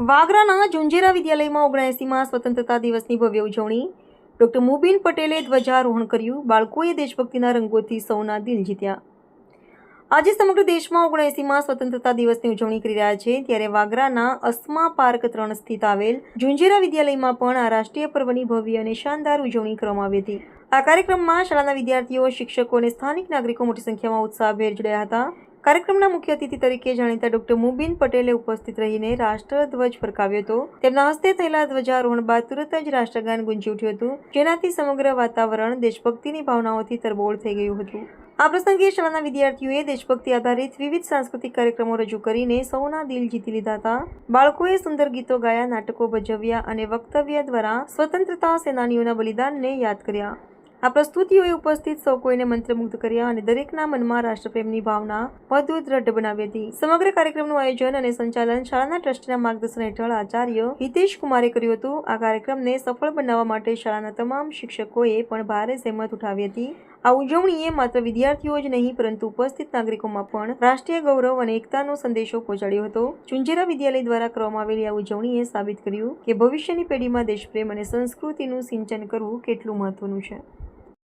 વાગરાના ઝુંઝેરા વિદ્યાલયમાં 79મા સ્વતંત્રતા દિવસની ભવ્ય ઉજવણી. ડોક્ટર મુબીન પટેલે ધ્વજારોહણ કર્યું. બાળકોએ દેશભક્તિના રંગોથી સૌના દિલ જીત્યા. આજે સમગ્ર દેશમાં 79મા સ્વતંત્રતા દિવસની ઉજવણી કરી રહ્યા છે, ત્યારે વાગરાના અસ્મા પાર્ક 3 સ્થિત આવેલ ઝુંઝેરા વિદ્યાલયમાં પણ આ રાષ્ટ્રીય પર્વની ભવ્ય અને શાનદાર ઉજવણી કરવામાં આવી હતી. આ કાર્યક્રમમાં શાળાના વિદ્યાર્થીઓ, શિક્ષકો અને સ્થાનિક નાગરિકો મોટી સંખ્યામાં ઉત્સાહભેર જોડાયા હતા. કાર્યક્રમના મુખ્ય અતિથિ તરીકે જાણીતા ડોક્ટર મુબીન પટેલે ઉપસ્થિત રહીને રાષ્ટ્રધ્વજ ફરકાવ્યો હતો. તેમના હસ્તે થયેલા ધ્વજારોહણ બાદ તુરત જ રાષ્ટ્રગાન ગુંજી ઉઠ્યું હતું, જેનાથી સમગ્ર વાતાવરણ દેશભક્તિની ભાવનાઓથી તરબોળ થઈ ગયું હતું. આ પ્રસંગે શાળાના વિદ્યાર્થીઓએ દેશભક્તિ આધારિત વિવિધ સાંસ્કૃતિક કાર્યક્રમો રજૂ કરીને સૌના દિલ જીતી લીધા હતા. બાળકોએ સુંદર ગીતો ગાયા, નાટકો ભજવ્યા અને વક્તવ્ય દ્વારા સ્વતંત્રતા સેનાનીઓના બલિદાનને યાદ કર્યા. આ પ્રસ્તુતિઓએ ઉપસ્થિત સૌ કોઈને મંત્રમુગ્ધ કર્યા અને દરેકના મનમાં રાષ્ટ્રપ્રેમની ભાવના વધુ દ્રઢ બનાવી હતી. સમગ્ર કાર્યક્રમનું આયોજન અને સંચાલન શાળાના ટ્રસ્ટીના માર્ગદર્શન હેઠળ આચાર્ય હિતેશ કુમારે કર્યું હતું. આ કાર્યક્રમને સફળ બનાવવા માટે શાળાના તમામ શિક્ષકોએ પણ ભારે જહેમત ઉઠાવી હતી. આ ઉજવણીએ માત્ર વિદ્યાર્થીઓ જ નહીં, પરંતુ ઉપસ્થિત નાગરિકોમાં પણ રાષ્ટ્રીય ગૌરવ અને એકતાનો સંદેશો પહોંચાડ્યો હતો. ઝુંઝેરા વિદ્યાલય દ્વારા કરવામાં આવેલી આ ઉજવણીએ સાબિત કર્યું કે ભવિષ્યની પેઢીમાં દેશપ્રેમ અને સંસ્કૃતિનું સિંચન કરવું કેટલું મહત્વનું છે.